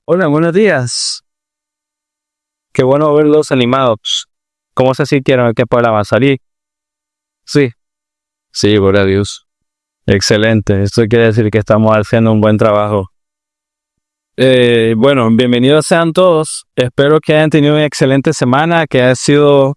Hola, buenos días. Qué bueno verlos animados. ¿Cómo se sintieron que pueda salir? Sí, sí, gloria a Dios. Excelente. Esto quiere decir que estamos haciendo un buen trabajo. Bueno, bienvenidos sean todos. Espero que hayan tenido una excelente semana, que haya sido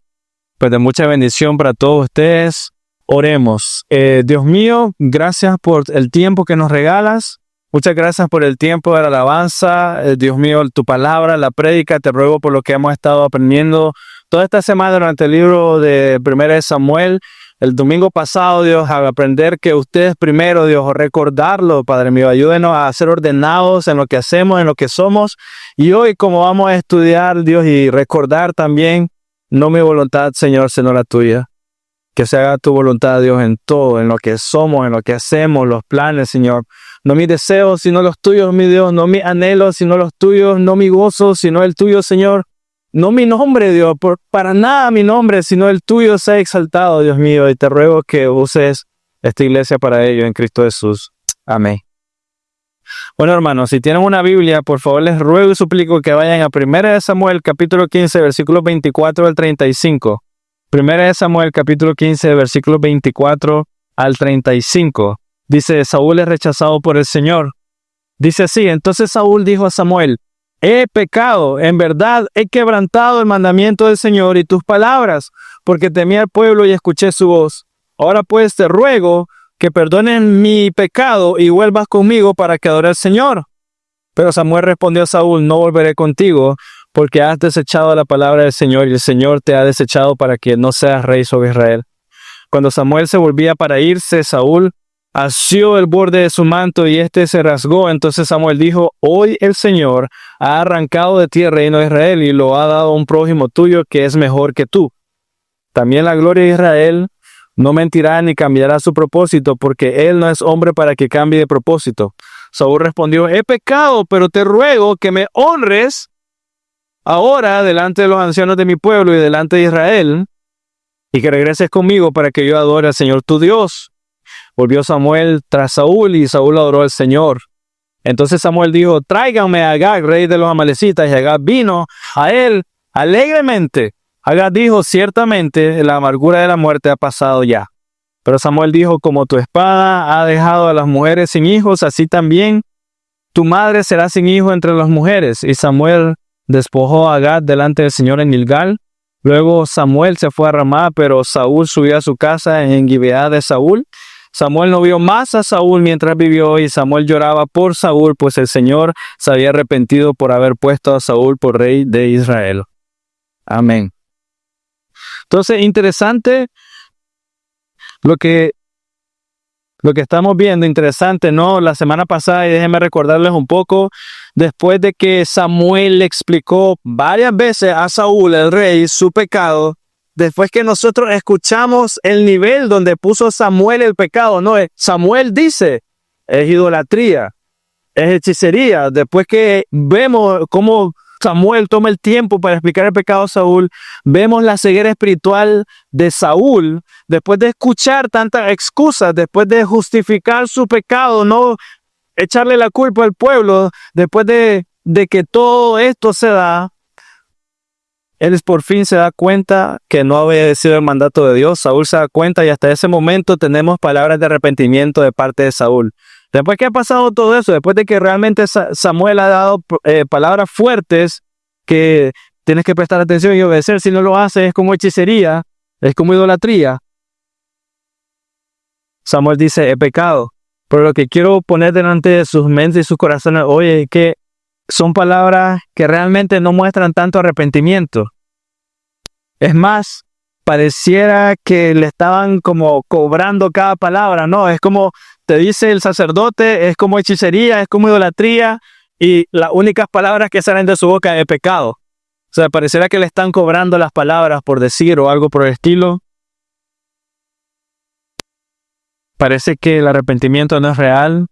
pues de mucha bendición para todos ustedes. Oremos. Dios mío, gracias por el tiempo que nos regalas. Muchas gracias por el tiempo de la alabanza. Dios mío, tu palabra, la prédica, te ruego por lo que hemos estado aprendiendo toda esta semana durante el libro de 1 de Samuel. El domingo pasado, Dios, a aprender que ustedes primero, Dios, recordarlo, Padre mío, ayúdenos a ser ordenados en lo que hacemos, en lo que somos. Y hoy, como vamos a estudiar, Dios, y recordar también, no mi voluntad, Señor, sino la tuya. Que se haga tu voluntad, Dios, en todo, en lo que somos, en lo que hacemos, los planes, Señor. No mis deseos, sino los tuyos, mi Dios. No mis anhelos, sino los tuyos. No mi gozo, sino el tuyo, Señor. No mi nombre, Dios, para nada mi nombre, sino el tuyo sea exaltado, Dios mío. Y te ruego que uses esta iglesia para ello en Cristo Jesús. Amén. Bueno, hermanos, si tienen una Biblia, por favor les ruego y suplico que vayan a 1 de Samuel, capítulo 15, versículos 24 al 35. 1 de Samuel, capítulo 15, versículos 24 al 35. Dice, Saúl es rechazado por el Señor. Dice así, entonces Saúl dijo a Samuel, he pecado, en verdad he quebrantado el mandamiento del Señor y tus palabras, porque temí al pueblo y escuché su voz. Ahora pues te ruego que perdones mi pecado y vuelvas conmigo para que adore al Señor. Pero Samuel respondió a Saúl, no volveré contigo, porque has desechado la palabra del Señor y el Señor te ha desechado para que no seas rey sobre Israel. Cuando Samuel se volvía para irse, Saúl asió el borde de su manto y éste se rasgó. Entonces Samuel dijo, hoy el Señor ha arrancado de ti el reino de Israel y lo ha dado a un prójimo tuyo que es mejor que tú. También la gloria de Israel no mentirá ni cambiará su propósito, porque él no es hombre para que cambie de propósito. Saúl respondió, he pecado, pero te ruego que me honres ahora delante de los ancianos de mi pueblo y delante de Israel, y que regreses conmigo para que yo adore al Señor tu Dios. Volvió Samuel tras Saúl y Saúl adoró al Señor. Entonces Samuel dijo, tráiganme a Agag, rey de los amalecitas, y Agag vino a él alegremente. Agag dijo, ciertamente la amargura de la muerte ha pasado ya. Pero Samuel dijo, como tu espada ha dejado a las mujeres sin hijos, así también tu madre será sin hijo entre las mujeres. Y Samuel despojó a Agag delante del Señor en Gilgal. Luego Samuel se fue a Ramá, pero Saúl subió a su casa en Gibeá de Saúl. Samuel no vio más a Saúl mientras vivió y Samuel lloraba por Saúl, pues el Señor se había arrepentido por haber puesto a Saúl por rey de Israel. Amén. Entonces, interesante lo que estamos viendo, interesante, ¿no? La semana pasada, y déjenme recordarles un poco, después de que Samuel le explicó varias veces a Saúl, el rey, su pecado, después que nosotros escuchamos el nivel donde puso Samuel el pecado, ¿no? Samuel dice, es idolatría, es hechicería. Después que vemos cómo Samuel toma el tiempo para explicar el pecado a Saúl, vemos la ceguera espiritual de Saúl, después de escuchar tantas excusas, después de justificar su pecado, no echarle la culpa al pueblo, después de que todo esto se da, él por fin se da cuenta que no había obedecido el mandato de Dios. Saúl se da cuenta y hasta ese momento tenemos palabras de arrepentimiento de parte de Saúl. Después que ha pasado todo eso, después de que realmente Samuel ha dado palabras fuertes que tienes que prestar atención y obedecer, si no lo haces es como hechicería, es como idolatría. Samuel dice, he pecado. Pero lo que quiero poner delante de sus mentes y sus corazones hoy es que son palabras que realmente no muestran tanto arrepentimiento. Es más, pareciera que le estaban como cobrando cada palabra, ¿no? Es como te dice el sacerdote, es como hechicería, es como idolatría, y las únicas palabras que salen de su boca es pecado. O sea, pareciera que le están cobrando las palabras por decir o algo por el estilo. Parece que el arrepentimiento no es real,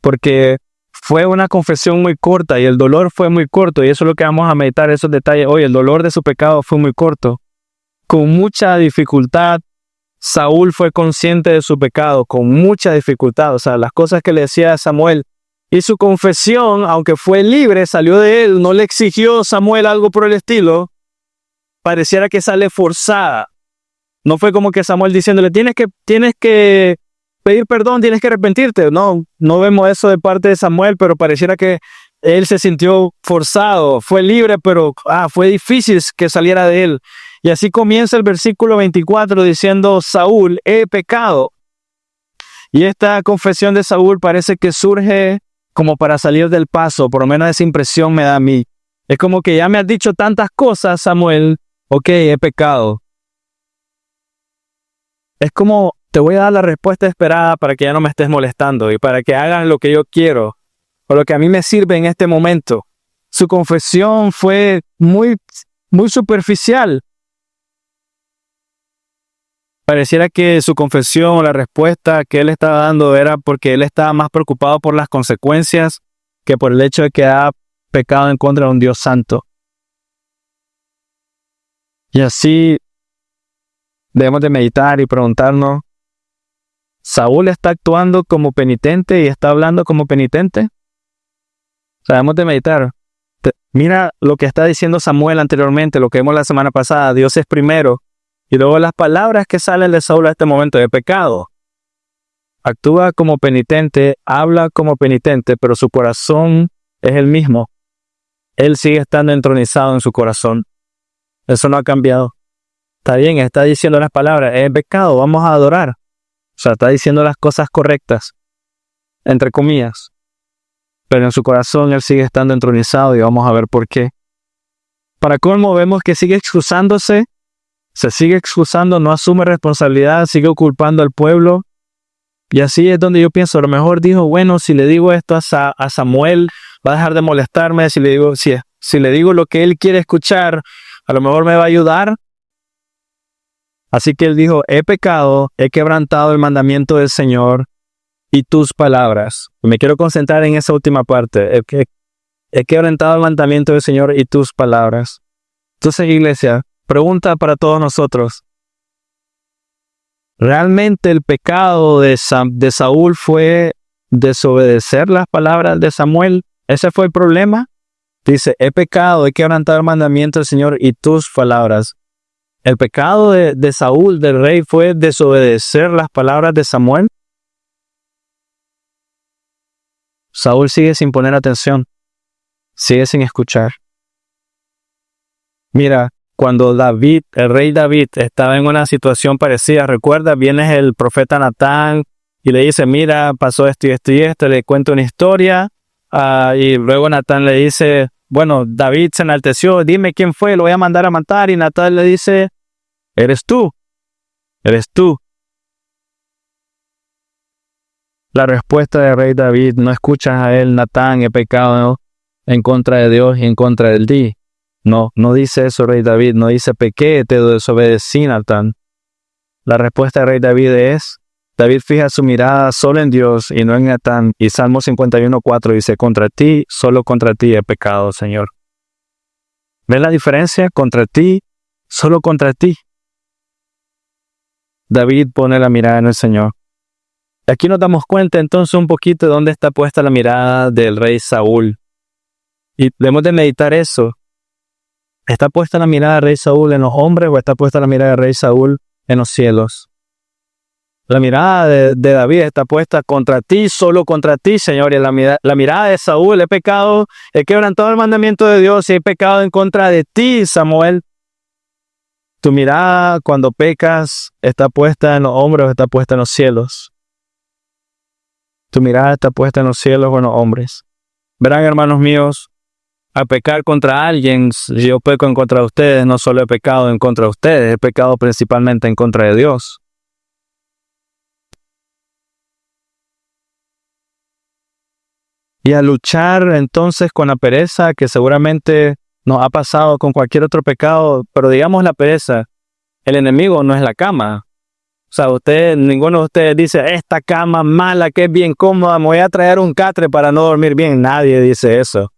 porque fue una confesión muy corta y el dolor fue muy corto, y eso es lo que vamos a meditar, esos detalles hoy. El dolor de su pecado fue muy corto. Con mucha dificultad, Saúl fue consciente de su pecado, con mucha dificultad. O sea, las cosas que le decía a Samuel Y su confesión, aunque fue libre, salió de él, no le exigió Samuel algo por el estilo, pareciera que sale forzada. No fue como que Samuel diciéndole, tienes que pedir perdón, tienes que arrepentirte. No vemos eso de parte de Samuel, pero pareciera que él se sintió forzado. Fue libre, pero fue difícil que saliera de él. Y así comienza el versículo 24 diciendo, Saúl, he pecado. Y esta confesión de Saúl parece que surge como para salir del paso, por lo menos esa impresión me da a mí. Es como que ya me has dicho tantas cosas, Samuel, ok, he pecado. Es como, te voy a dar la respuesta esperada para que ya no me estés molestando y para que hagas lo que yo quiero, o lo que a mí me sirve en este momento. Su confesión fue muy, muy superficial. Pareciera que su confesión o la respuesta que él estaba dando era porque él estaba más preocupado por las consecuencias que por el hecho de que ha pecado en contra de un Dios santo. Y así debemos de meditar y preguntarnos, ¿Saúl está actuando como penitente y está hablando como penitente? O sea, debemos de meditar. Mira lo que está diciendo Samuel anteriormente, lo que vimos la semana pasada, Dios es primero. Y luego las palabras que salen de Saúl a este momento de pecado. Actúa como penitente, habla como penitente, pero su corazón es el mismo. Él sigue estando entronizado en su corazón. Eso no ha cambiado. Está bien, está diciendo las palabras, es pecado, vamos a adorar. O sea, está diciendo las cosas correctas, entre comillas. Pero en su corazón él sigue estando entronizado y vamos a ver por qué. Para colmo vemos que sigue excusándose. Se sigue excusando, no asume responsabilidad, sigue culpando al pueblo. Y así es donde yo pienso, a lo mejor dijo, bueno, si le digo esto a Samuel, va a dejar de molestarme. Si le digo lo que él quiere escuchar, a lo mejor me va a ayudar. Así que él dijo, he pecado, he quebrantado el mandamiento del Señor y tus palabras. Me quiero concentrar en esa última parte. He quebrantado el mandamiento del Señor y tus palabras. Entonces, iglesia, pregunta para todos nosotros. ¿Realmente el pecado de Saúl fue desobedecer las palabras de Samuel? ¿Ese fue el problema? Dice, he pecado, he quebrantado el mandamiento del Señor y tus palabras. ¿El pecado de Saúl, del rey, fue desobedecer las palabras de Samuel? Saúl sigue sin poner atención, sigue sin escuchar. Mira, cuando el rey David, estaba en una situación parecida, recuerda, viene el profeta Natán y le dice, mira, pasó esto y esto y esto, le cuenta una historia, y luego Natán le dice, bueno, David se enalteció, dime quién fue, lo voy a mandar a matar, y Natán le dice, eres tú. La respuesta del rey David, no escuchas a él, Natán, he pecado en contra de Dios y en contra de ti. No dice eso rey David, no dice pequé, te desobedecí, Natán. La respuesta del rey David es, David fija su mirada solo en Dios y no en Natán. Y Salmo 51:4 dice, solo contra ti he pecado, Señor. ¿Ves la diferencia? Contra ti, solo contra ti. David pone la mirada en el Señor. Aquí nos damos cuenta entonces un poquito de dónde está puesta la mirada del rey Saúl. Y debemos de meditar eso. ¿Está puesta la mirada del rey Saúl en los hombres o está puesta la mirada del rey Saúl en los cielos? La mirada de David está puesta contra ti, solo contra ti, Señor. Y la mirada de Saúl, he pecado, he quebrantado el mandamiento de Dios y he pecado en contra de ti, Samuel. Tu mirada cuando pecas está puesta en los hombres o está puesta en los cielos. Tu mirada está puesta en los cielos o en los hombres. Verán, hermanos míos, a pecar contra alguien, si yo peco en contra de ustedes, no solo he pecado en contra de ustedes, he pecado principalmente en contra de Dios. Y a luchar entonces con la pereza, que seguramente nos ha pasado con cualquier otro pecado, pero digamos la pereza, el enemigo no es la cama. O sea, ninguno de ustedes dice, esta cama mala que es bien cómoda, me voy a traer un catre para no dormir bien. Nadie dice eso.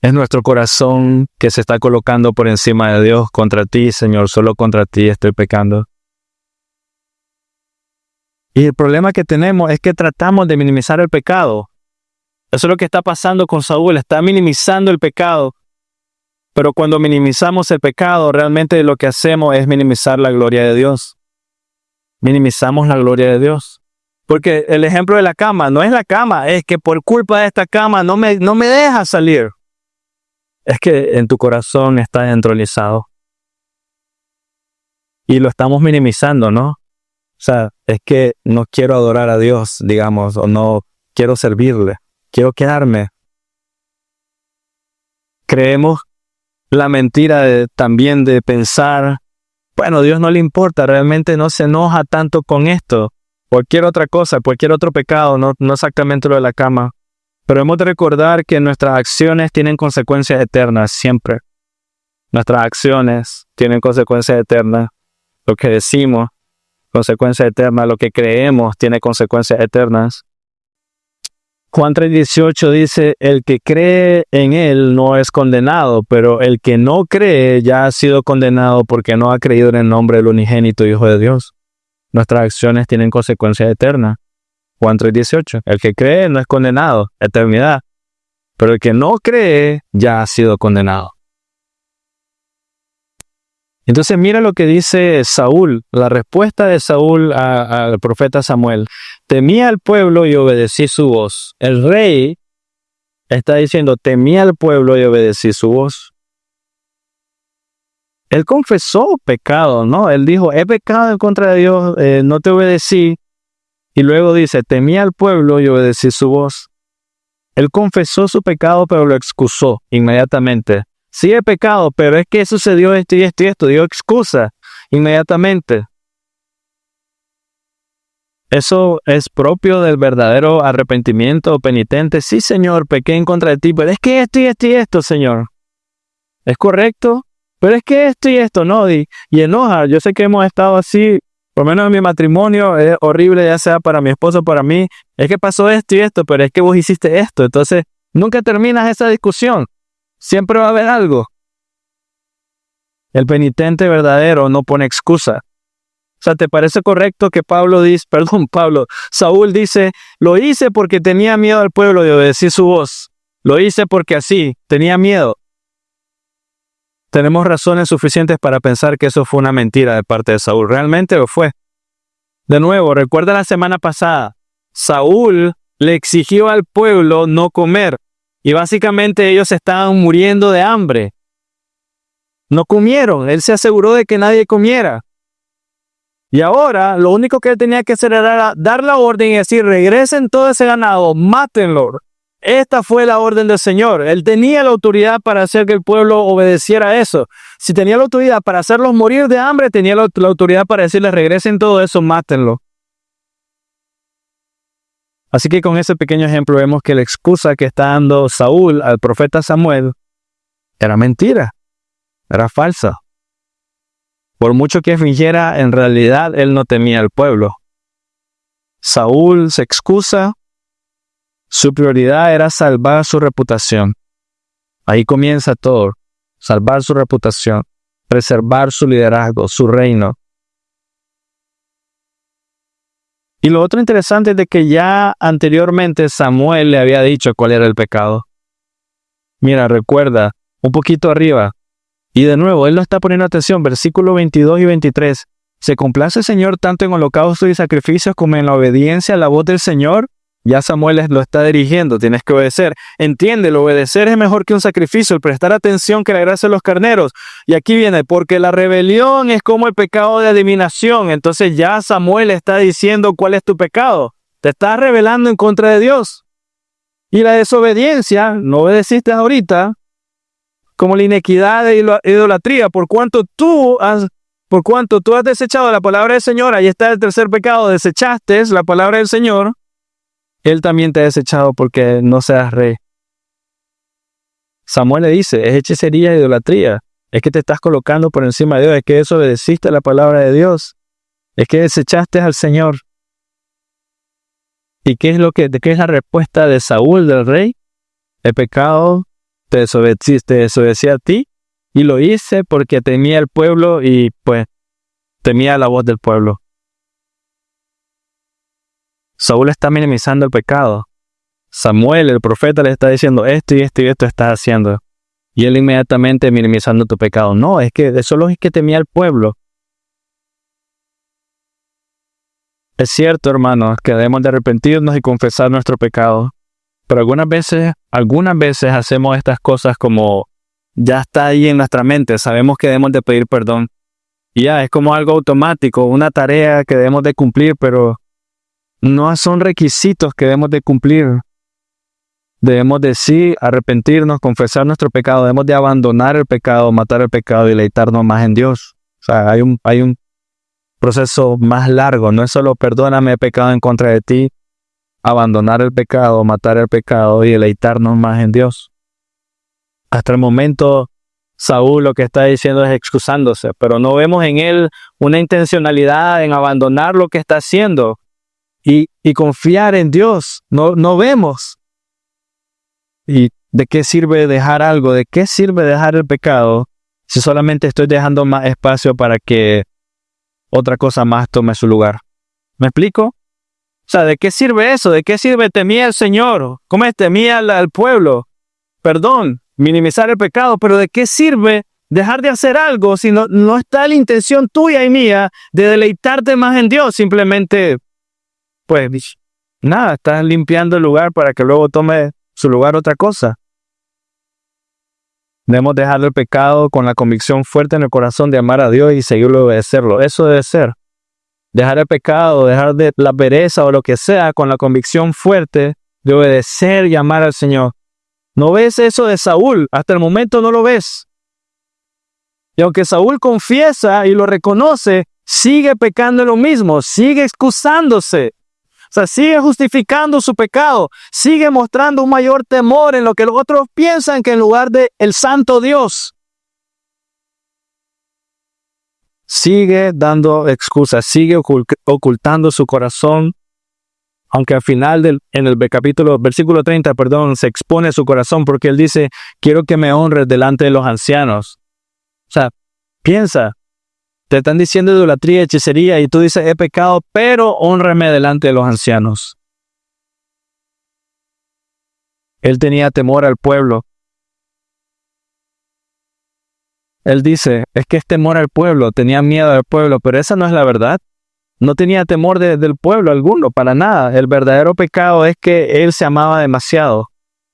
Es nuestro corazón que se está colocando por encima de Dios. Contra ti, Señor, solo contra ti estoy pecando. Y el problema que tenemos es que tratamos de minimizar el pecado. Eso es lo que está pasando con Saúl, está minimizando el pecado. Pero cuando minimizamos el pecado, realmente lo que hacemos es minimizar la gloria de Dios. Minimizamos la gloria de Dios. Porque el ejemplo de la cama, no es la cama, es que por culpa de esta cama no me deja salir. Es que en tu corazón está entronizado. Y lo estamos minimizando, ¿no? O sea, es que no quiero adorar a Dios, digamos, o no quiero servirle, quiero quedarme. Creemos la mentira también de pensar, bueno, Dios no le importa, realmente no se enoja tanto con esto. Cualquier otra cosa, cualquier otro pecado, no exactamente lo de la cama. Pero hemos de recordar que nuestras acciones tienen consecuencias eternas siempre. Nuestras acciones tienen consecuencias eternas. Lo que decimos, consecuencias eternas. Lo que creemos tiene consecuencias eternas. Juan 3:18 dice, el que cree en Él no es condenado, pero el que no cree ya ha sido condenado porque no ha creído en el nombre del unigénito Hijo de Dios. Nuestras acciones tienen consecuencias eternas. Juan 3:18, el que cree no es condenado, eternidad, pero el que no cree ya ha sido condenado. Entonces mira lo que dice Saúl, la respuesta de Saúl al profeta Samuel. Temía al pueblo y obedecí su voz. El rey está diciendo, temía al pueblo y obedecí su voz. Él confesó pecado, ¿no? Él dijo, he pecado en contra de Dios, no te obedecí. Y luego dice, temía al pueblo y obedecí su voz. Él confesó su pecado, pero lo excusó inmediatamente. Sí he pecado, pero es que sucedió esto y esto y esto. Dio excusa inmediatamente. ¿Eso es propio del verdadero arrepentimiento o penitente? Sí, Señor, pequé en contra de ti, pero es que esto y esto y esto, Señor. ¿Es correcto? Pero es que esto y esto, no. Y enoja. Yo sé que hemos estado así, por lo menos en mi matrimonio, es horrible, ya sea para mi esposo o para mí. Es que pasó esto y esto, pero es que vos hiciste esto. Entonces, nunca terminas esa discusión. Siempre va a haber algo. El penitente verdadero no pone excusa. O sea, ¿te parece correcto que Saúl dice, lo hice porque tenía miedo al pueblo y obedecí su voz? Lo hice porque así, tenía miedo. Tenemos razones suficientes para pensar que eso fue una mentira de parte de Saúl. ¿Realmente lo fue? De nuevo, recuerda la semana pasada, Saúl le exigió al pueblo no comer. Y básicamente ellos estaban muriendo de hambre. No comieron. Él se aseguró de que nadie comiera. Y ahora lo único que él tenía que hacer era dar la orden y decir, regresen todo ese ganado, mátenlo. Esta fue la orden del Señor. Él tenía la autoridad para hacer que el pueblo obedeciera a eso. Si tenía la autoridad para hacerlos morir de hambre, tenía la autoridad para decirles, regresen todo eso, mátenlo. Así que con ese pequeño ejemplo vemos que la excusa que está dando Saúl al profeta Samuel era mentira, era falsa. Por mucho que fingiera, en realidad él no temía al pueblo. Saúl se excusa, su prioridad era salvar su reputación. Ahí comienza todo, salvar su reputación, preservar su liderazgo, su reino. Y lo otro interesante es de que ya anteriormente Samuel le había dicho cuál era el pecado. Mira, recuerda, un poquito arriba. Y de nuevo, él no está poniendo atención. Versículos 22 y 23. ¿Se complace el Señor tanto en holocaustos y sacrificios como en la obediencia a la voz del Señor? Ya Samuel lo está dirigiendo, tienes que obedecer. Entiéndelo, obedecer es mejor que un sacrificio, el prestar atención que la gracia de los carneros. Y aquí viene, porque la rebelión es como el pecado de adivinación. Entonces ya Samuel está diciendo cuál es tu pecado. Te estás rebelando en contra de Dios. Y la desobediencia, no obedeciste ahorita, como la inequidad e idolatría, por cuanto tú has desechado la palabra del Señor, ahí está el tercer pecado, desechaste la palabra del Señor. Él también te ha desechado porque no seas rey. Samuel le dice, es hechicería e idolatría. Es que te estás colocando por encima de Dios. Es que desobedeciste la palabra de Dios. Es que desechaste al Señor. ¿Y qué es la respuesta de Saúl, del rey? El pecado te desobedecí a ti. Y lo hice porque temía al pueblo y pues temía la voz del pueblo. Saúl está minimizando el pecado. Samuel, el profeta, le está diciendo esto y esto y esto estás haciendo. Y él inmediatamente minimizando tu pecado. No, es que eso es que temía el pueblo. Es cierto, hermanos, que debemos de arrepentirnos y confesar nuestro pecado. Pero algunas veces hacemos estas cosas como ya está ahí en nuestra mente. Sabemos que debemos de pedir perdón. Y ya, es como algo automático, una tarea que debemos de cumplir, pero no son requisitos que debemos de cumplir. Debemos de sí arrepentirnos, confesar nuestro pecado. Debemos de abandonar el pecado, matar el pecado y deleitarnos más en Dios. O sea, hay un proceso más largo. No es solo perdóname, he pecado en contra de ti. Abandonar el pecado, matar el pecado y deleitarnos más en Dios. Hasta el momento, Saúl lo que está diciendo es excusándose, pero no vemos en él una intencionalidad en abandonar lo que está haciendo y confiar en Dios. No vemos. ¿Y de qué sirve dejar algo? ¿De qué sirve dejar el pecado si solamente estoy dejando más espacio para que otra cosa más tome su lugar? ¿Me explico? O sea, ¿de qué sirve eso? ¿De qué sirve temía al Señor? ¿Cómo es temía al pueblo? Perdón, minimizar el pecado, pero ¿de qué sirve dejar de hacer algo si no está la intención tuya y mía de deleitarte más en Dios? Simplemente, pues, nada, estás limpiando el lugar para que luego tome su lugar otra cosa. Debemos dejar el pecado con la convicción fuerte en el corazón de amar a Dios y seguirlo, obedecerlo. Eso debe ser. Dejar el pecado, dejar de la pereza o lo que sea con la convicción fuerte de obedecer y amar al Señor. ¿No ves eso de Saúl? Hasta el momento no lo ves. Y aunque Saúl confiesa y lo reconoce, sigue pecando en lo mismo, sigue excusándose. O sea, sigue justificando su pecado, sigue mostrando un mayor temor en lo que los otros piensan que en lugar de el santo Dios. Sigue dando excusas, sigue ocultando su corazón, aunque al final en el versículo 30, se expone su corazón porque él dice, quiero que me honres delante de los ancianos. O sea, piensa, te están diciendo idolatría, hechicería y tú dices, he pecado, pero hónrame delante de los ancianos. Él tenía temor al pueblo. Él dice, es que es temor al pueblo, tenía miedo al pueblo, pero esa no es la verdad. No tenía temor del pueblo alguno, para nada. El verdadero pecado es que él se amaba demasiado.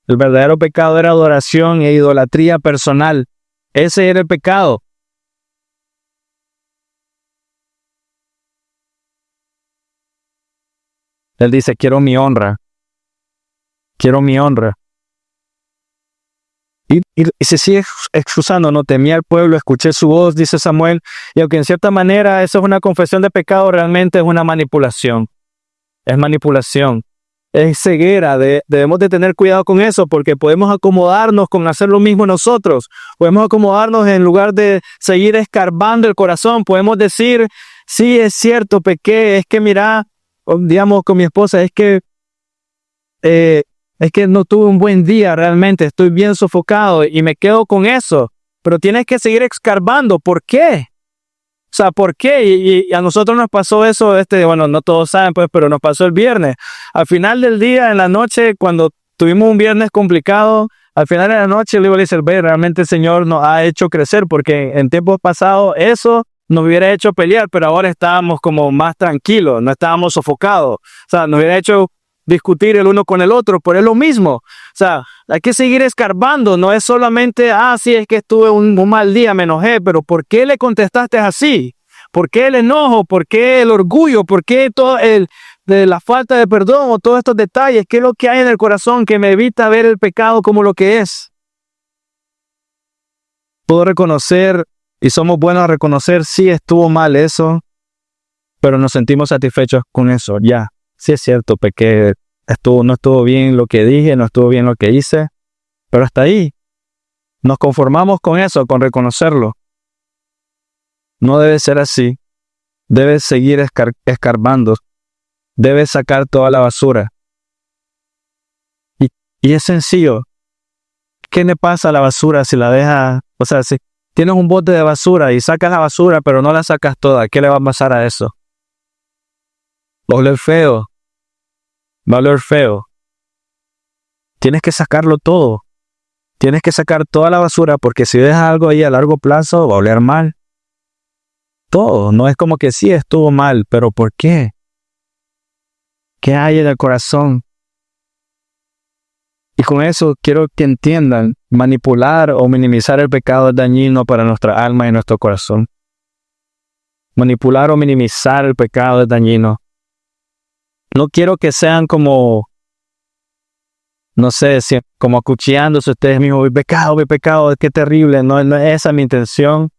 El verdadero pecado era adoración e idolatría personal. Ese era el pecado. Él dice, quiero mi honra. Quiero mi honra. Y se sigue excusando, no temía al pueblo, escuché su voz, dice Samuel, y aunque en cierta manera eso es una confesión de pecado, realmente es una manipulación. Es manipulación. Es ceguera. Debemos de tener cuidado con eso porque podemos acomodarnos con hacer lo mismo nosotros. Podemos acomodarnos en lugar de seguir escarbando el corazón. Podemos decir, sí, es cierto, pequé, es que mira, digamos con mi esposa, es que no tuve un buen día realmente, estoy bien sofocado y me quedo con eso. Pero tienes que seguir escarbando. ¿Por qué? O sea, ¿por qué? Y a nosotros nos pasó eso, bueno, no todos saben, pues, pero nos pasó el viernes. Al final del día, en la noche, cuando tuvimos un viernes complicado, al final de la noche, le dice, realmente el Señor nos ha hecho crecer, porque en tiempos pasados eso nos hubiera hecho pelear, pero ahora estábamos como más tranquilos, no estábamos sofocados. O sea, nos hubiera hecho discutir el uno con el otro, pero es lo mismo. O sea, hay que seguir escarbando, no es solamente, sí, es que tuve un mal día, me enojé, pero ¿por qué le contestaste así? ¿Por qué el enojo? ¿Por qué el orgullo? ¿Por qué de la falta de perdón o todos estos detalles? ¿Qué es lo que hay en el corazón que me evita ver el pecado como lo que es? Puedo reconocer, y somos buenos a reconocer, sí estuvo mal eso, pero nos sentimos satisfechos con eso, ya. Sí es cierto, pequé, no estuvo bien lo que dije, no estuvo bien lo que hice, pero hasta ahí. Nos conformamos con eso, con reconocerlo. No debe ser así. Debes seguir escarbando. Debes sacar toda la basura. Y es sencillo. ¿Qué le pasa a la basura si la dejas? O sea, si tienes un bote de basura y sacas la basura, pero no la sacas toda, ¿qué le va a pasar a eso? Oler feo. va a oler feo. Tienes que sacarlo todo. Tienes que sacar toda la basura porque si dejas algo ahí a largo plazo va a oler mal. Todo. No es como que sí estuvo mal, pero ¿por qué? ¿Qué hay en el corazón? Y con eso quiero que entiendan, manipular o minimizar el pecado es dañino para nuestra alma y nuestro corazón. Manipular o minimizar el pecado es dañino. No quiero que sean como, no sé, como acuchillándose ustedes mismos. Mi pecado, qué terrible. No es esa mi intención.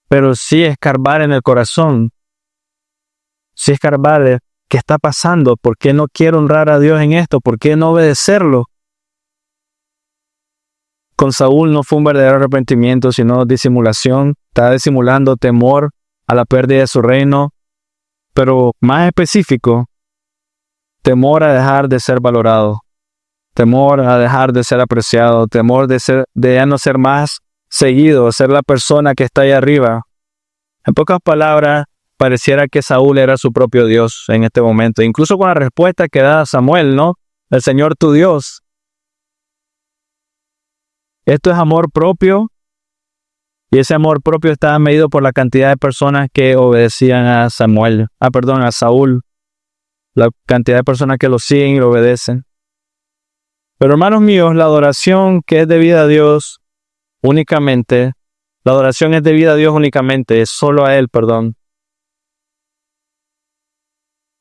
Pero sí escarbar en el corazón. Sí escarbar qué está pasando. ¿Por qué no quiero honrar a Dios en esto? ¿Por qué no obedecerlo? Con Saúl no fue un verdadero arrepentimiento, sino disimulación. Estaba disimulando temor a la pérdida de su reino. Pero más específico, temor a dejar de ser valorado. Temor a dejar de ser apreciado, temor de ya no ser más seguido, ser la persona que está ahí arriba. En pocas palabras, pareciera que Saúl era su propio Dios en este momento. Incluso con la respuesta que da Samuel, ¿no? El Señor tu Dios. Esto es amor propio. Y ese amor propio estaba medido por la cantidad de personas que obedecían a Saúl. La cantidad de personas que lo siguen y lo obedecen. Pero hermanos míos, la adoración es debida a Dios únicamente, es solo a Él, perdón.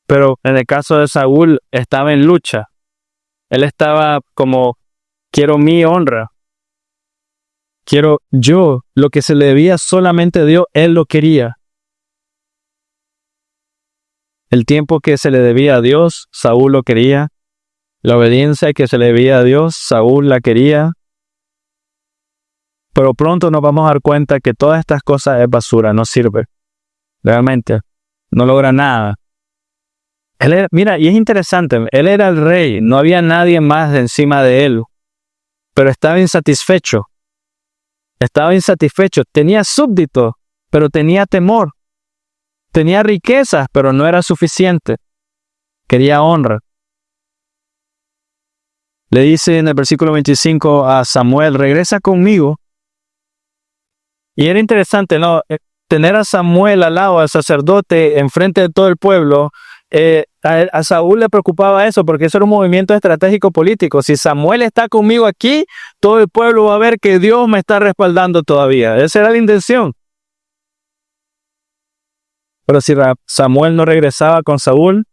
Pero en el caso de Saúl, estaba en lucha. Él estaba como, quiero mi honra. Quiero yo, lo que se le debía solamente a Dios, Él lo quería. El tiempo que se le debía a Dios, Saúl lo quería. La obediencia que se le debía a Dios, Saúl la quería. Pero pronto nos vamos a dar cuenta que todas estas cosas es basura, no sirve. Realmente, no logra nada. Mira, y es interesante, él era el rey, no había nadie más encima de él. Pero estaba insatisfecho. Tenía súbditos, pero tenía temor. Tenía riquezas, pero no era suficiente. Quería honra. Le dice en el versículo 25 a Samuel, regresa conmigo. Y era interesante, ¿no? Tener a Samuel al lado, al sacerdote, enfrente de todo el pueblo. A Saúl le preocupaba eso, porque eso era un movimiento estratégico político. Si Samuel está conmigo aquí, todo el pueblo va a ver que Dios me está respaldando todavía. Esa era la intención. Pero si Samuel no regresaba con Saúl,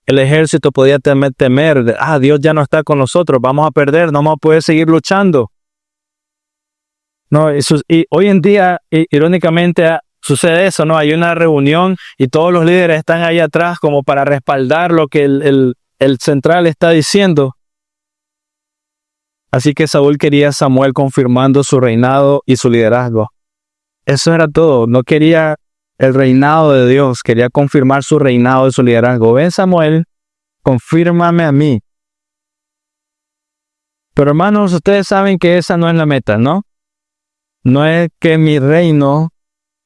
el ejército podía temer, Dios ya no está con nosotros, vamos a perder, no vamos a poder seguir luchando. No, y hoy en día, irónicamente, sucede eso, ¿no? Hay una reunión y todos los líderes están ahí atrás como para respaldar lo que el central está diciendo. Así que Saúl quería a Samuel confirmando su reinado y su liderazgo. Eso era todo. No quería el reinado de Dios, quería confirmar su reinado y su liderazgo. Ven, Samuel, confírmame a mí. Pero hermanos, ustedes saben que esa no es la meta, ¿no? No es que mi reino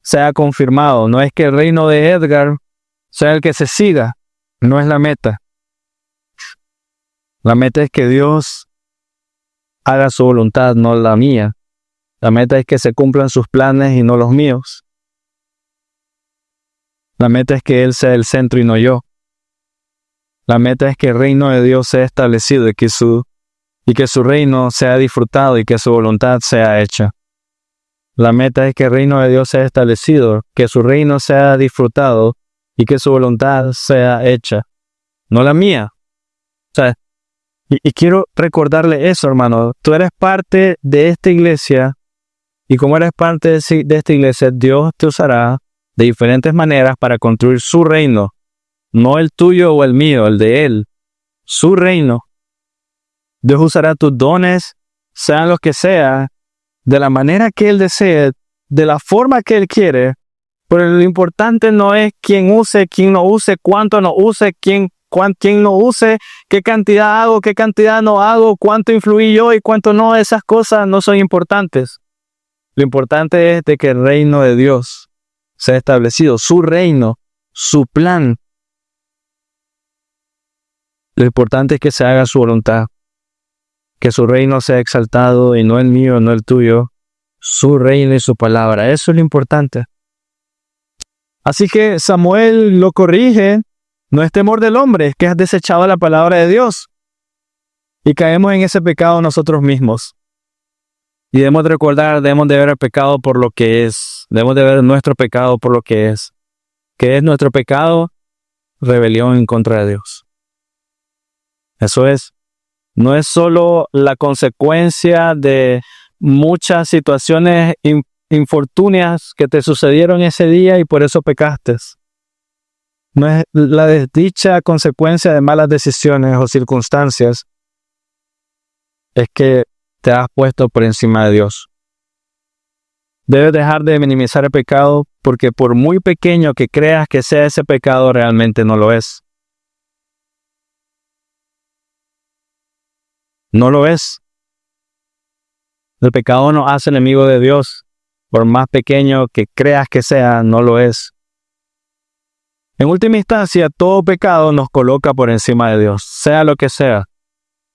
sea confirmado, no es que el reino de Edgar sea el que se siga, no es la meta. La meta es que Dios haga su voluntad, no la mía. La meta es que se cumplan sus planes y no los míos. La meta es que Él sea el centro y no yo. La meta es que el reino de Dios sea establecido y que su reino sea disfrutado y que su voluntad sea hecha. La meta es que el reino de Dios sea establecido, que su reino sea disfrutado y que su voluntad sea hecha, no la mía. O sea, y quiero recordarle eso, hermano. Tú eres parte de esta iglesia y como eres parte de esta iglesia, Dios te usará de diferentes maneras para construir su reino, no el tuyo o el mío, el de Él, su reino. Dios usará tus dones, sean los que sean, de la manera que Él desee, de la forma que Él quiere, pero lo importante no es quién use, quién no use, cuánto no use, quién no use, qué cantidad hago, qué cantidad no hago, cuánto influí yo y cuánto no. Esas cosas no son importantes. Lo importante es de que el reino de Dios sea establecido, su reino, su plan. Lo importante es que se haga su voluntad, que su reino sea exaltado y no el mío, no el tuyo, su reino y su palabra. Eso es lo importante. Así que Samuel lo corrige. No es temor del hombre, es que has desechado la palabra de Dios. Y caemos en ese pecado nosotros mismos. Y debemos de recordar, debemos de ver el pecado por lo que es. Debemos de ver nuestro pecado por lo que es. ¿Qué es nuestro pecado? Rebelión en contra de Dios. Eso es. No es solo la consecuencia de muchas situaciones infortunias que te sucedieron ese día y por eso pecaste. No es la desdicha consecuencia de malas decisiones o circunstancias. Es que te has puesto por encima de Dios. Debes dejar de minimizar el pecado porque por muy pequeño que creas que sea ese pecado, realmente no lo es. No lo es. El pecado nos hace enemigo de Dios. Por más pequeño que creas que sea, no lo es. En última instancia, todo pecado nos coloca por encima de Dios, sea lo que sea.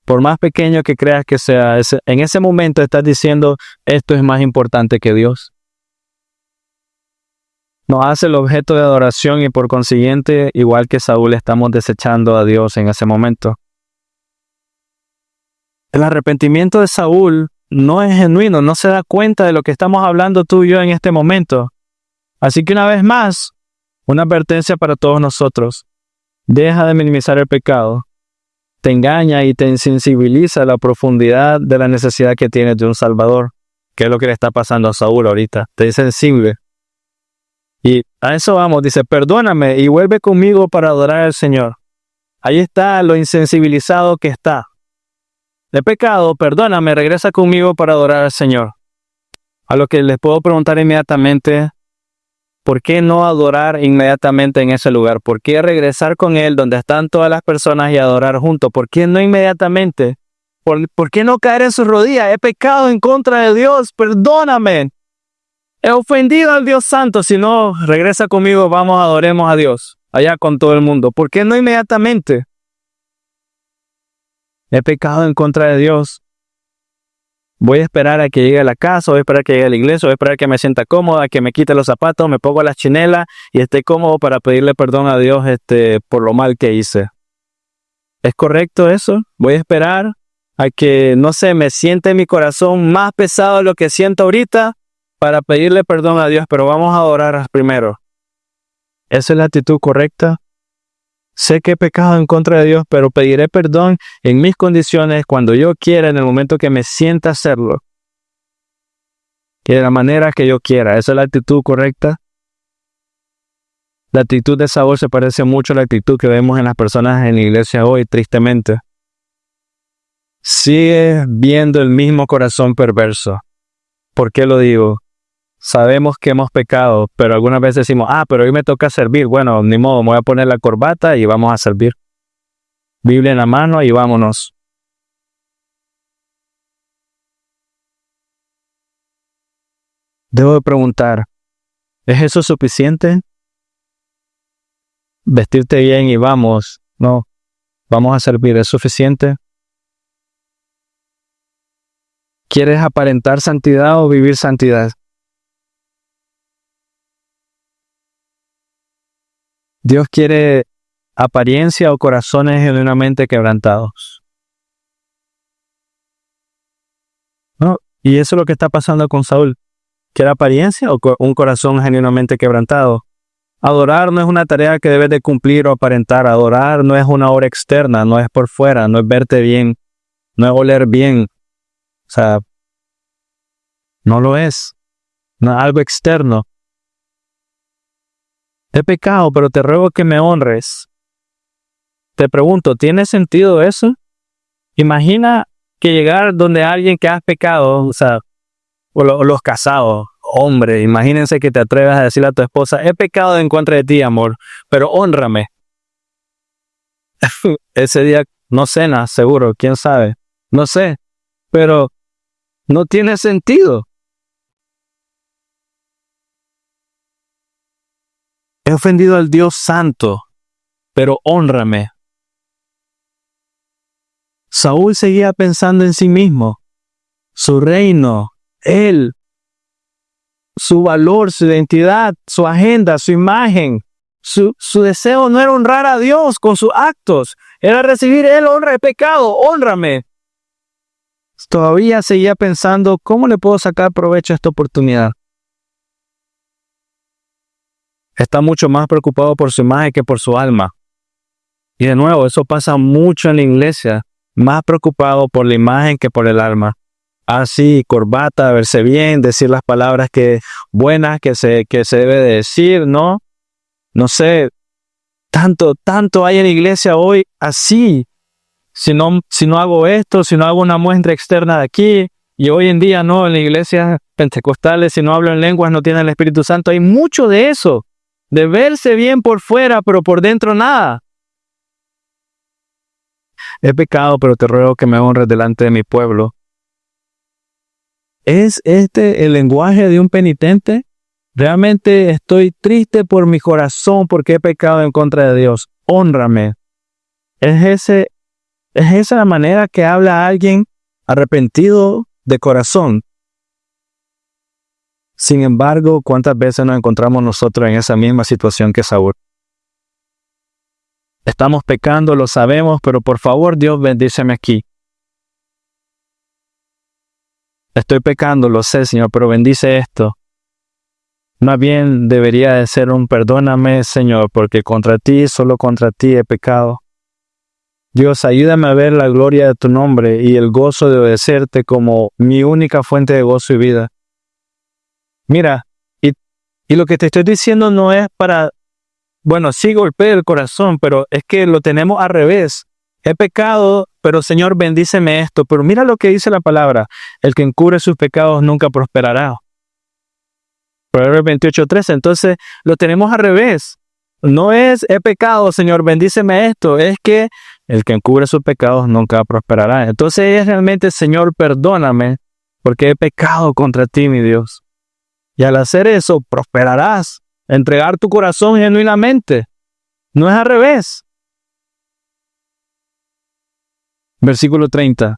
Por más pequeño que creas que sea, en ese momento estás diciendo, esto es más importante que Dios. Nos hace el objeto de adoración y por consiguiente, igual que Saúl, estamos desechando a Dios en ese momento. El arrepentimiento de Saúl no es genuino, no se da cuenta de lo que estamos hablando tú y yo en este momento. Así que una vez más, una advertencia para todos nosotros. Deja de minimizar el pecado. Te engaña y te insensibiliza a la profundidad de la necesidad que tienes de un Salvador. ¿Qué es lo que le está pasando a Saúl ahorita? Te es sensible. Y a eso vamos, dice, perdóname y vuelve conmigo para adorar al Señor. Ahí está lo insensibilizado que está. De pecado, perdóname, regresa conmigo para adorar al Señor. A lo que les puedo preguntar inmediatamente, ¿por qué no adorar inmediatamente en ese lugar? ¿Por qué regresar con Él donde están todas las personas y adorar juntos? ¿Por qué no inmediatamente? ¿Por qué no caer en sus rodillas? He pecado en contra de Dios, perdóname. He ofendido al Dios Santo. Si no, regresa conmigo, vamos, adoremos a Dios, allá con todo el mundo. ¿Por qué no inmediatamente? He pecado en contra de Dios. Voy a esperar a que llegue a la casa, voy a esperar a que llegue a la iglesia, voy a esperar a que me sienta cómoda, que me quite los zapatos, me pongo las chinelas y esté cómodo para pedirle perdón a Dios por lo mal que hice. ¿Es correcto eso? Voy a esperar a que, no sé, me siente mi corazón más pesado de lo que siento ahorita para pedirle perdón a Dios, pero vamos a adorar primero. ¿Esa es la actitud correcta? Sé que he pecado en contra de Dios, pero pediré perdón en mis condiciones, cuando yo quiera, en el momento que me sienta hacerlo. Y de la manera que yo quiera. ¿Esa es la actitud correcta? La actitud de Saúl se parece mucho a la actitud que vemos en las personas en la iglesia hoy, tristemente. Sigue viendo el mismo corazón perverso. ¿Por qué lo digo? Sabemos que hemos pecado, pero algunas veces decimos, pero hoy me toca servir. Bueno, ni modo, me voy a poner la corbata y vamos a servir. Biblia en la mano y vámonos. Debo de preguntar, ¿es eso suficiente? Vestirte bien y vamos. No, vamos a servir, ¿es suficiente? ¿Quieres aparentar santidad o vivir santidad? Dios quiere apariencia o corazones genuinamente quebrantados. ¿No? Y eso es lo que está pasando con Saúl. ¿Quiere apariencia o un corazón genuinamente quebrantado? Adorar no es una tarea que debes de cumplir o aparentar. Adorar no es una obra externa, no es por fuera, no es verte bien, no es oler bien. O sea, no lo es. No es algo externo. He pecado, pero te ruego que me honres. Te pregunto, ¿tiene sentido eso? Imagina que llegar donde alguien que has pecado, o sea, o los casados, hombre, imagínense que te atrevas a decirle a tu esposa, he pecado en contra de ti, amor, pero hónrame. Ese día no cena, seguro, quién sabe, no sé, pero no tiene sentido. He ofendido al Dios Santo, pero hónrame. Saúl seguía pensando en sí mismo, su reino, él, su valor, su identidad, su agenda, su imagen. Su deseo no era honrar a Dios con sus actos, era recibir Él honra de pecado, hónrame. Todavía seguía pensando, ¿cómo le puedo sacar provecho a esta oportunidad? Está mucho más preocupado por su imagen que por su alma. Y de nuevo, eso pasa mucho en la iglesia, más preocupado por la imagen que por el alma. Así, corbata, verse bien, decir las palabras buenas que se debe de decir, ¿no? No sé, tanto hay en la iglesia hoy así. Si no hago esto, si no hago una muestra externa de aquí, y hoy en día no, en las iglesias pentecostales, si no hablo en lenguas no tienen el Espíritu Santo. Hay mucho de eso, de verse bien por fuera, pero por dentro nada. He pecado, pero te ruego que me honres delante de mi pueblo. ¿Es este el lenguaje de un penitente? Realmente estoy triste por mi corazón porque he pecado en contra de Dios. Hónrame. ¿Es esa la manera que habla alguien arrepentido de corazón? Sin embargo, ¿cuántas veces nos encontramos nosotros en esa misma situación que Saúl? Estamos pecando, lo sabemos, pero por favor, Dios, bendíceme aquí. Estoy pecando, lo sé, Señor, pero bendice esto. Más bien debería de ser un perdóname, Señor, porque contra ti, solo contra ti he pecado. Dios, ayúdame a ver la gloria de tu nombre y el gozo de obedecerte como mi única fuente de gozo y vida. Mira, y lo que te estoy diciendo no es para, sí golpea el corazón, pero es que lo tenemos al revés. He pecado, pero Señor, bendíceme esto. Pero mira lo que dice la palabra. El que encubre sus pecados nunca prosperará. Proverbios 28:13. Entonces, lo tenemos al revés. No es, he pecado, Señor, bendíceme esto. Es que el que encubre sus pecados nunca prosperará. Entonces es realmente, Señor, perdóname, porque he pecado contra ti, mi Dios. Y al hacer eso, prosperarás. Entregar tu corazón genuinamente. No es al revés. Versículo 30.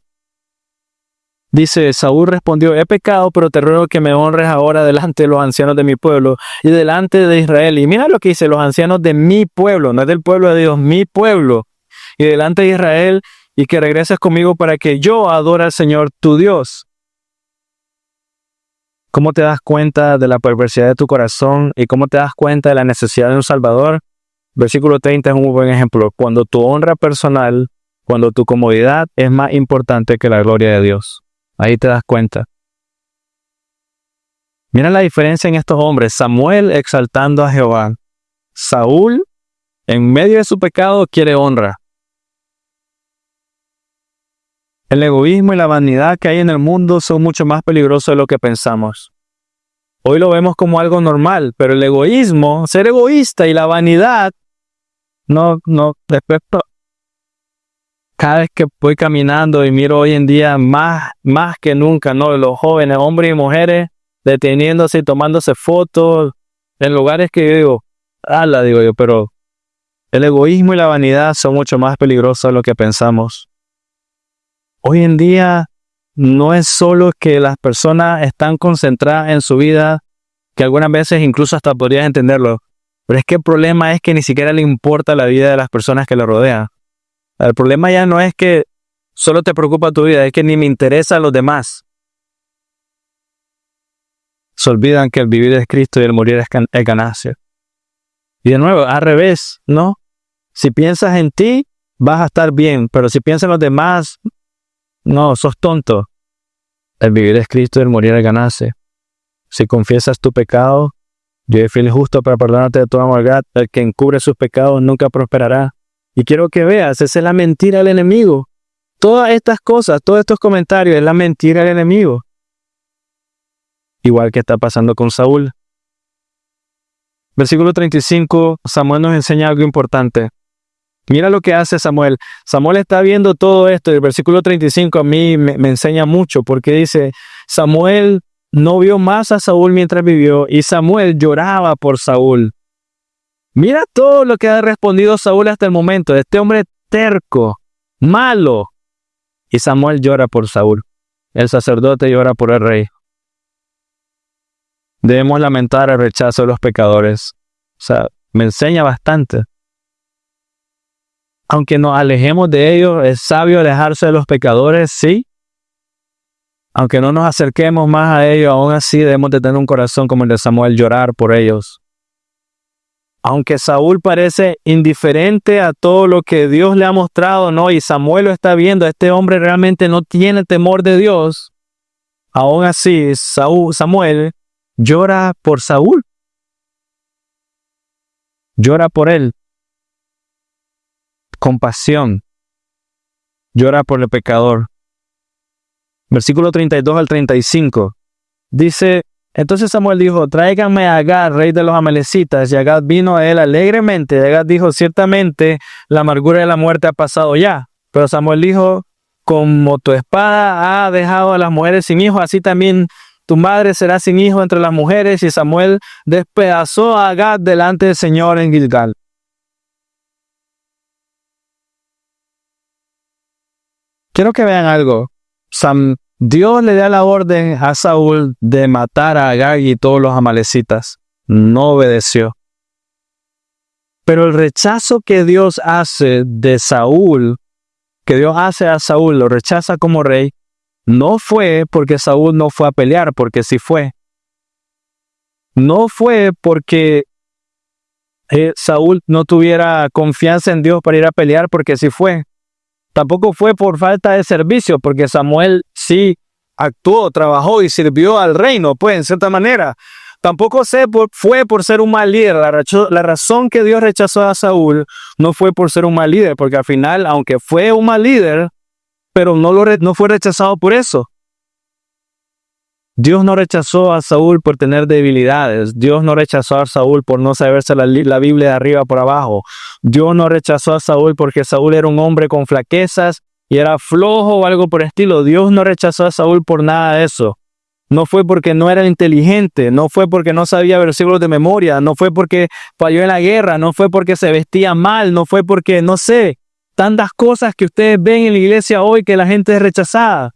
Dice, Saúl respondió, he pecado, pero te ruego que me honres ahora delante de los ancianos de mi pueblo y delante de Israel. Y mira lo que dice, los ancianos de mi pueblo, no es del pueblo de Dios, mi pueblo. Y delante de Israel, y que regreses conmigo para que yo adore al Señor tu Dios. ¿Cómo te das cuenta de la perversidad de tu corazón y cómo te das cuenta de la necesidad de un Salvador? Versículo 30 es un buen ejemplo. Cuando tu honra personal, cuando tu comodidad es más importante que la gloria de Dios. Ahí te das cuenta. Mira la diferencia en estos hombres. Samuel exaltando a Jehová. Saúl, en medio de su pecado, quiere honra. El egoísmo y la vanidad que hay en el mundo son mucho más peligrosos de lo que pensamos. Hoy lo vemos como algo normal, pero el egoísmo, ser egoísta y la vanidad, después cada vez que voy caminando y miro hoy en día más que nunca, ¿no? Los jóvenes, hombres y mujeres, deteniéndose y tomándose fotos en lugares que yo digo, digo yo, pero el egoísmo y la vanidad son mucho más peligrosos de lo que pensamos. Hoy en día no es solo que las personas están concentradas en su vida, que algunas veces incluso hasta podrías entenderlo, pero es que el problema es que ni siquiera le importa la vida de las personas que le rodean. El problema ya no es que solo te preocupa tu vida, es que ni me interesa a los demás. Se olvidan que el vivir es Cristo y el morir es ganancia. Y de nuevo, al revés, ¿no? Si piensas en ti, vas a estar bien, pero si piensas en los demás, no, sos tonto. El vivir es Cristo y el morir es ganancia. Si confiesas tu pecado, yo soy fiel y justo para perdonarte de toda maldad. El que encubre sus pecados nunca prosperará. Y quiero que veas, esa es la mentira del enemigo. Todas estas cosas, todos estos comentarios, es la mentira del enemigo. Igual que está pasando con Saúl. Versículo 35, Samuel nos enseña algo importante. Mira lo que hace Samuel. Samuel está viendo todo esto. Y el versículo 35 a mí me enseña mucho porque dice, Samuel no vio más a Saúl mientras vivió y Samuel lloraba por Saúl. Mira todo lo que ha respondido Saúl hasta el momento. Este hombre terco, malo, Y Samuel llora por Saúl. El sacerdote llora por el rey. Debemos lamentar el rechazo de los pecadores. O sea, me enseña bastante. Aunque nos alejemos de ellos, es sabio alejarse de los pecadores, sí. Aunque no nos acerquemos más a ellos, aún así debemos de tener un corazón como el de Samuel, llorar por ellos. Aunque Saúl parece indiferente a todo lo que Dios le ha mostrado, ¿no? Y Samuel lo está viendo, este hombre realmente no tiene temor de Dios. Aún así, Samuel llora por Saúl. Llora por él. Compasión. Llora por el pecador. Versículo 32 al 35. Dice, entonces Samuel dijo, tráiganme a Agag, rey de los amalecitas. Y Agag vino a él alegremente. Y Agag dijo, ciertamente la amargura de la muerte ha pasado ya. Pero Samuel dijo, como tu espada ha dejado a las mujeres sin hijos, así también tu madre será sin hijo entre las mujeres. Y Samuel despedazó a Agag delante del Señor en Gilgal. Quiero que vean algo. Dios le da la orden a Saúl de matar a Agag y todos los amalecitas. No obedeció. Pero el rechazo que Dios hace de Saúl, que Dios hace a Saúl, lo rechaza como rey, no fue porque Saúl no fue a pelear, porque sí fue. No fue porque Saúl no tuviera confianza en Dios para ir a pelear, porque sí fue. Tampoco fue por falta de servicio, porque Samuel sí actuó, trabajó y sirvió al reino, pues, en cierta manera. Tampoco fue por ser un mal líder. La razón que Dios rechazó a Saúl no fue por ser un mal líder, porque al final, aunque fue un mal líder, pero no fue rechazado por eso. Dios no rechazó a Saúl por tener debilidades. Dios no rechazó a Saúl por no saberse la Biblia de arriba por abajo. Dios no rechazó a Saúl porque Saúl era un hombre con flaquezas y era flojo o algo por el estilo. Dios no rechazó a Saúl por nada de eso. No fue porque no era inteligente, no fue porque no sabía versículos de memoria, no fue porque falló en la guerra, no fue porque se vestía mal, no fue porque, no sé, tantas cosas que ustedes ven en la iglesia hoy que la gente es rechazada.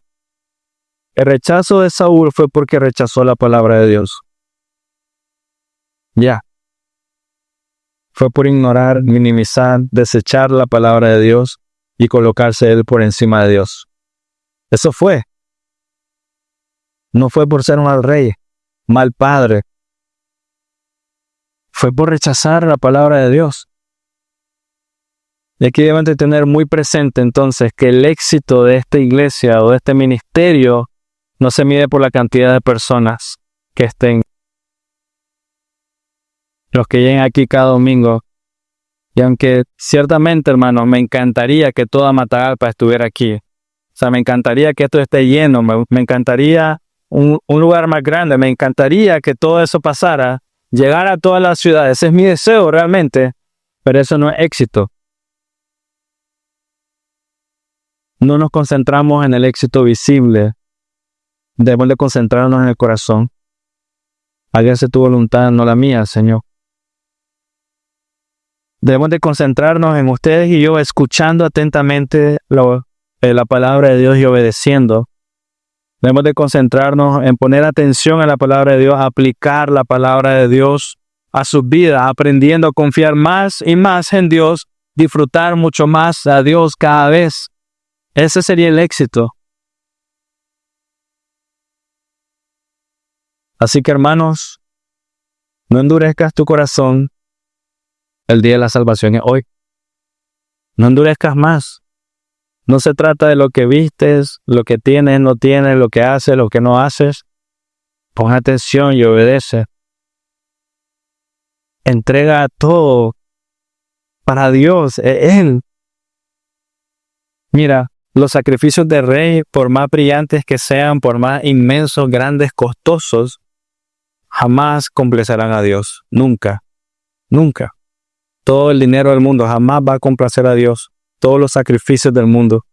El rechazo de Saúl fue porque rechazó la palabra de Dios. Ya. Fue por ignorar, minimizar, desechar la palabra de Dios y colocarse él por encima de Dios. Eso fue. No fue por ser un mal rey, mal padre. Fue por rechazar la palabra de Dios. Y aquí deben de tener muy presente entonces que el éxito de esta iglesia o de este ministerio no se mide por la cantidad de personas que estén. Los que lleguen aquí cada domingo. Y aunque ciertamente, hermanos, me encantaría que toda Matagalpa estuviera aquí. O sea, me encantaría que esto esté lleno. Me encantaría un lugar más grande. Me encantaría que todo eso pasara. Llegar a todas las ciudades. Ese es mi deseo realmente. Pero eso no es éxito. No nos concentramos en el éxito visible. Debemos de concentrarnos en el corazón. Hágase tu voluntad, no la mía, Señor. Debemos de concentrarnos en ustedes y yo, escuchando atentamente la palabra de Dios y obedeciendo. Debemos de concentrarnos en poner atención a la palabra de Dios, aplicar la palabra de Dios a sus vidas, aprendiendo a confiar más y más en Dios, disfrutar mucho más a Dios cada vez. Ese sería el éxito. Así que, hermanos, no endurezcas tu corazón. El día de la salvación es hoy. No endurezcas más. No se trata de lo que vistes, lo que tienes, no tienes, lo que haces, lo que no haces. Pon atención y obedece. Entrega todo para Dios, Él. Mira, los sacrificios de rey, por más brillantes que sean, por más inmensos, grandes, costosos, jamás complacerán a Dios. Nunca. Nunca. Todo el dinero del mundo jamás va a complacer a Dios. Todos los sacrificios del mundo.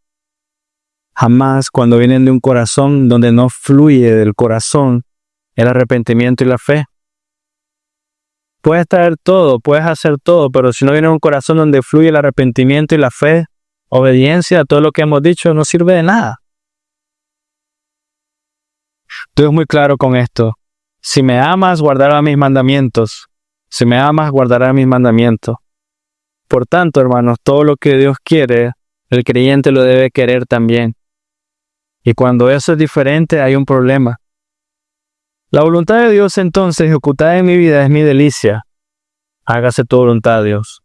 Jamás, cuando vienen de un corazón donde no fluye del corazón el arrepentimiento y la fe. Puedes traer todo, puedes hacer todo, pero si no viene de un corazón donde fluye el arrepentimiento y la fe, obediencia a todo lo que hemos dicho no sirve de nada. Dios es muy claro con esto. Si me amas, guardarás mis mandamientos. Si me amas, guardarás mis mandamientos. Por tanto, hermanos, todo lo que Dios quiere, el creyente lo debe querer también. Y cuando eso es diferente, hay un problema. La voluntad de Dios, entonces, ejecutada en mi vida, es mi delicia. Hágase tu voluntad, Dios.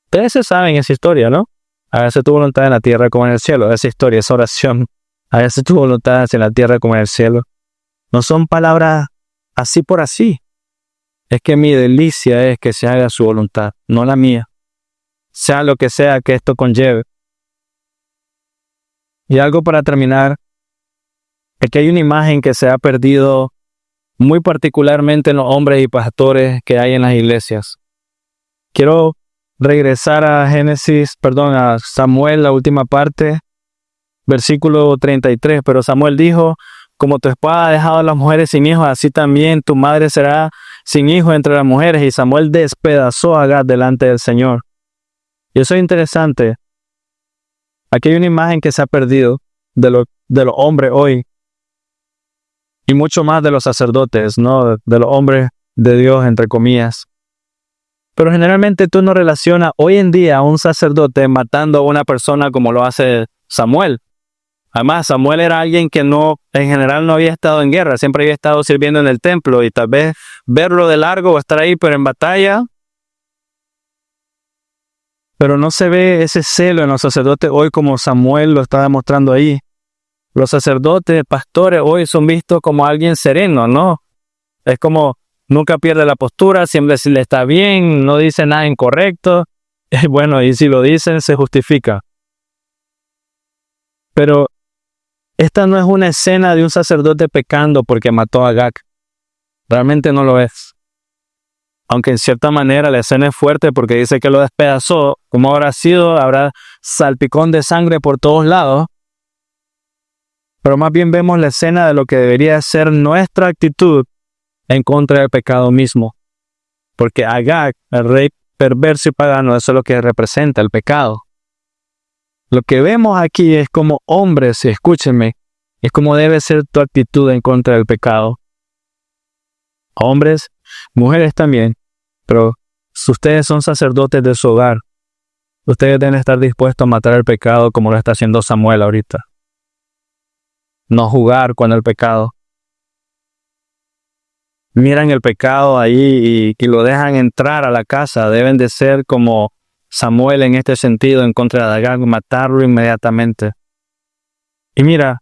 Ustedes se saben esa historia, ¿no? Hágase tu voluntad en la tierra como en el cielo. Esa historia, esa oración. Hágase tu voluntad en la tierra como en el cielo. No son palabras así por así. Es que mi delicia es que se haga su voluntad, no la mía. Sea lo que sea que esto conlleve. Y algo para terminar. Aquí hay una imagen que se ha perdido muy particularmente en los hombres y pastores que hay en las iglesias. Quiero regresar a a Samuel, la última parte, versículo 33. Pero Samuel dijo: como tu espada ha dejado a las mujeres sin hijos, así también tu madre será sin hijo entre las mujeres. Y Samuel despedazó a Agag delante del Señor. Y eso es interesante. Aquí hay una imagen que se ha perdido de los hombres hoy. Y mucho más de los sacerdotes, ¿no? De los hombres de Dios, entre comillas. Pero generalmente tú no relacionas hoy en día a un sacerdote matando a una persona como lo hace Samuel. Además, Samuel era alguien que en general no había estado en guerra, siempre había estado sirviendo en el templo, y tal vez verlo de largo o estar ahí, pero en batalla. Pero no se ve ese celo en los sacerdotes hoy como Samuel lo está demostrando ahí. Los sacerdotes, pastores hoy son vistos como alguien sereno, ¿no? Es como nunca pierde la postura, siempre si le está bien, no dice nada incorrecto. Bueno, y si lo dicen, se justifica. Pero esta no es una escena de un sacerdote pecando porque mató a Agag. Realmente no lo es. Aunque en cierta manera la escena es fuerte porque dice que lo despedazó. ¿Cómo habrá sido? Habrá salpicón de sangre por todos lados. Pero más bien vemos la escena de lo que debería ser nuestra actitud en contra del pecado mismo. Porque Agag, el rey perverso y pagano, eso es lo que representa el pecado. Lo que vemos aquí es como hombres, escúchenme, es como debe ser tu actitud en contra del pecado. Hombres, mujeres también, pero si ustedes son sacerdotes de su hogar, ustedes deben estar dispuestos a matar el pecado como lo está haciendo Samuel ahorita. No jugar con el pecado. Miran el pecado ahí y lo dejan entrar a la casa. Deben de ser como Samuel en este sentido en contra de Agag, matarlo inmediatamente. Y mira,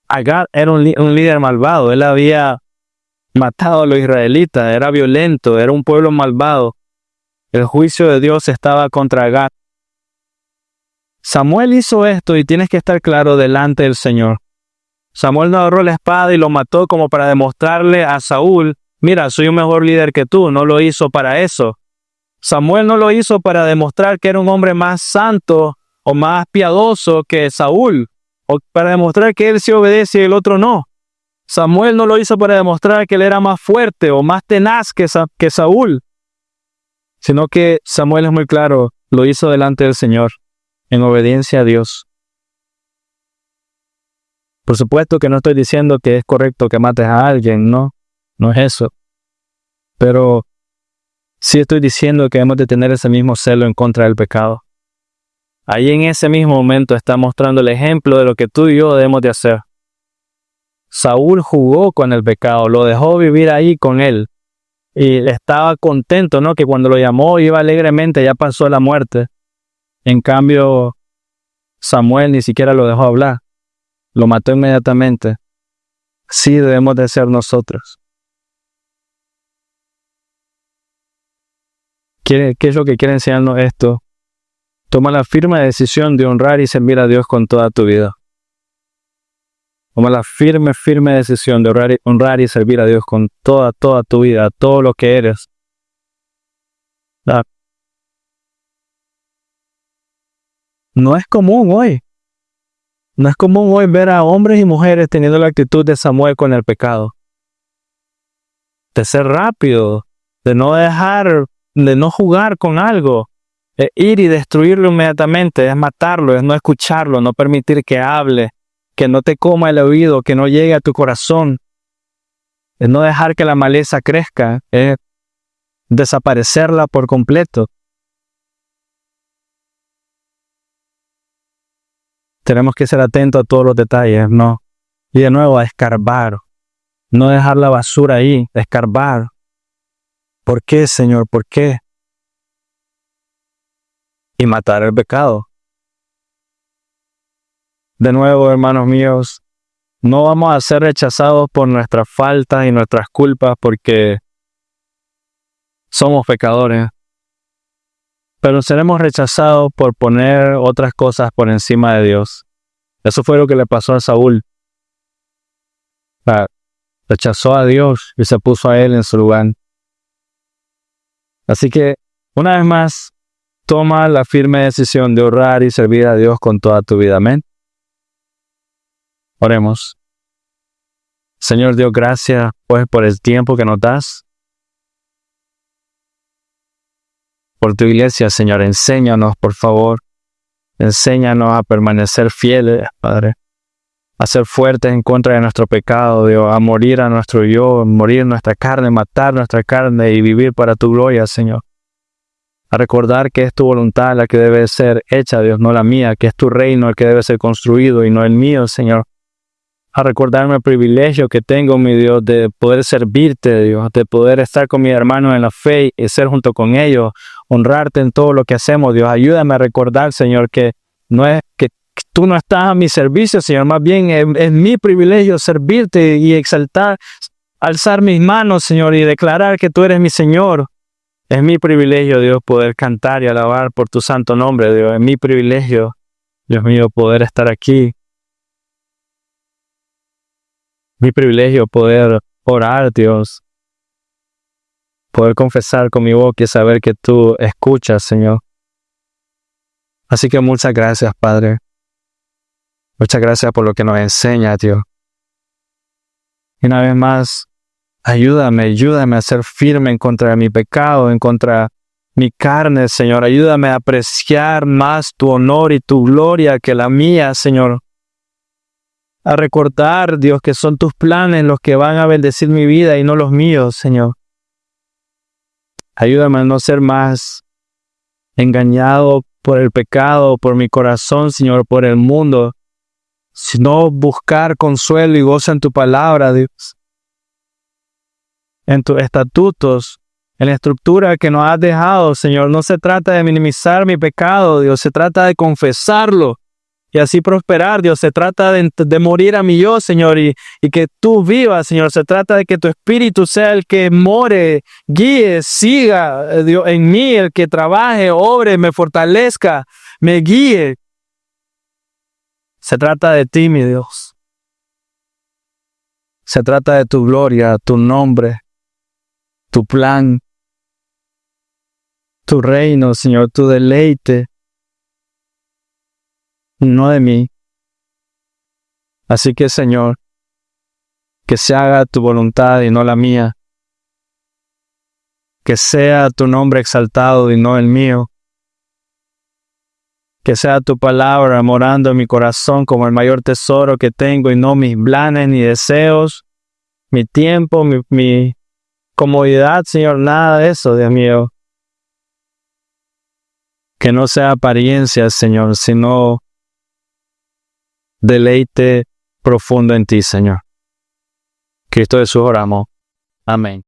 Agag era un líder malvado. Él había matado a los israelitas, era violento, era un pueblo malvado. El juicio de Dios estaba contra Agag. Samuel hizo esto y tienes que estar claro delante del Señor. Samuel no agarró la espada y lo mató como para demostrarle a Saúl: mira, soy un mejor líder que tú. No lo hizo para eso. Samuel no lo hizo para demostrar que era un hombre más santo o más piadoso que Saúl, o para demostrar que él sí obedece y el otro no. Samuel no lo hizo para demostrar que él era más fuerte o más tenaz que Saúl, sino que Samuel es muy claro, lo hizo delante del Señor, en obediencia a Dios. Por supuesto que no estoy diciendo que es correcto que mates a alguien, no es eso. Pero sí estoy diciendo que hemos de tener ese mismo celo en contra del pecado. Ahí en ese mismo momento está mostrando el ejemplo de lo que tú y yo debemos de hacer. Saúl jugó con el pecado, lo dejó vivir ahí con él. Y estaba contento, ¿no? Que cuando lo llamó iba alegremente, ya pasó la muerte. En cambio, Samuel ni siquiera lo dejó hablar. Lo mató inmediatamente. Sí debemos de ser nosotros. ¿Qué es lo que quiere enseñarnos esto? Toma la firme decisión de honrar y servir a Dios con toda tu vida. Toma la firme decisión de honrar y servir a Dios con toda tu vida, todo lo que eres. No es común hoy. No es común hoy ver a hombres y mujeres teniendo la actitud de Samuel con el pecado. De ser rápido, de no jugar con algo, Es ir y destruirlo inmediatamente, es matarlo, es no escucharlo, no permitir que hable, que no te coma el oído, que no llegue a tu corazón. Es no dejar que la maleza crezca, es desaparecerla por completo. Tenemos que ser atentos a todos los detalles, ¿no? Y de nuevo, a escarbar. No dejar la basura ahí, escarbar. ¿Por qué, Señor? ¿Por qué? Y matar el pecado. De nuevo, hermanos míos, no vamos a ser rechazados por nuestras faltas y nuestras culpas porque somos pecadores. Pero seremos rechazados por poner otras cosas por encima de Dios. Eso fue lo que le pasó a Saúl. Rechazó a Dios y se puso a él en su lugar. Así que, una vez más, toma la firme decisión de orar y servir a Dios con toda tu vida. Amén. Oremos. Señor Dios, gracias pues por el tiempo que nos das. Por tu iglesia, Señor, enséñanos, por favor. Enséñanos a permanecer fieles, Padre. A ser fuertes en contra de nuestro pecado, Dios. A morir a nuestro yo, morir nuestra carne, matar nuestra carne y vivir para tu gloria, Señor. A recordar que es tu voluntad la que debe ser hecha, Dios, no la mía. Que es tu reino el que debe ser construido y no el mío, Señor. A recordarme el privilegio que tengo, mi Dios, de poder servirte, Dios, de poder estar con mis hermanos en la fe y ser junto con ellos, honrarte en todo lo que hacemos, Dios. Ayúdame a recordar, Señor, que no es que tú no estás a mi servicio, Señor, más bien es mi privilegio servirte y exaltar, alzar mis manos, Señor, y declarar que tú eres mi Señor. Es mi privilegio, Dios, poder cantar y alabar por tu santo nombre, Dios. Es mi privilegio, Dios mío, poder estar aquí. Mi privilegio poder orar, Dios. Poder confesar con mi boca y saber que tú escuchas, Señor. Así que muchas gracias, Padre. Muchas gracias por lo que nos enseña, Dios. Y una vez más, ayúdame a ser firme en contra de mi pecado, en contra de mi carne, Señor. Ayúdame a apreciar más tu honor y tu gloria que la mía, Señor. A recordar, Dios, que son tus planes los que van a bendecir mi vida y no los míos, Señor. Ayúdame a no ser más engañado por el pecado, por mi corazón, Señor, por el mundo, sino buscar consuelo y gozo en tu palabra, Dios. En tus estatutos, en la estructura que nos has dejado, Señor. No se trata de minimizar mi pecado, Dios, se trata de confesarlo. Y así prosperar, Dios. Se trata de morir a mi yo, Señor, y que tú vivas, Señor. Se trata de que tu espíritu sea el que more, guíe, siga, Dios, en mí, el que trabaje, obre, me fortalezca, me guíe. Se trata de ti, mi Dios. Se trata de tu gloria, tu nombre, tu plan, tu reino, Señor, tu deleite. No de mí. Así que, Señor, que se haga tu voluntad y no la mía. Que sea tu nombre exaltado y no el mío. Que sea tu palabra morando en mi corazón como el mayor tesoro que tengo y no mis planes ni deseos, mi tiempo, mi comodidad, Señor, nada de eso, Dios mío. Que no sea apariencia, Señor, sino deleite profundo en ti, Señor. Cristo Jesús oramos. Amén.